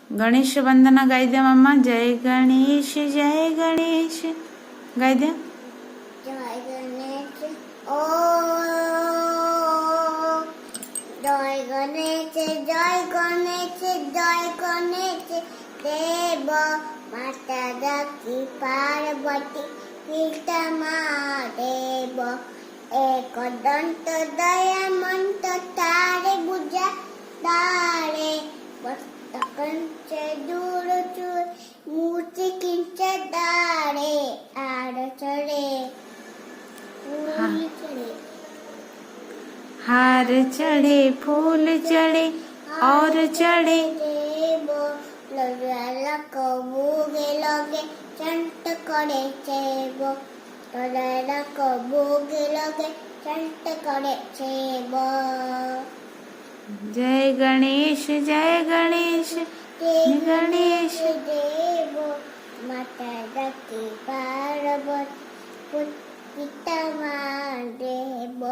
गणेश वंदना गाई दे मम्मा। जय गणेश गाई दे। जय गणेश ओ जय गणेश जय गणेश जय गणेश देव माता दक्षी पार्वती पिता महादेव एक दंत दयामंत तारे भुजा तारे कंच दूर चूर मूर्ति किंच दारे आड़ चढ़े फूल चढ़े हार चढ़े फूल चढ़े और चढ़े देवो लगा कबूगे लगे चंट करे चेबो लगा कबूगे लगे चंट करे चेबो। जय गणेश गणेश देवो माता दक्षी पार्वती पिता महादेव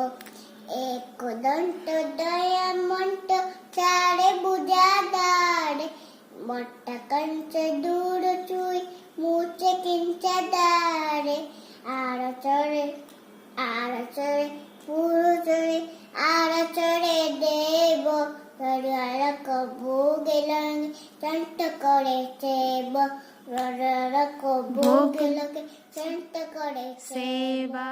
एक दंत दयामंत चारे भुजा दारे मोटा कंच दूर चुई मूचे किंच दारे आड़ चढ़े फूल चढ़े आड़ चढ़े देवो भोग लगे चंट करे चेबो भोग लगे चंट करे सेवा।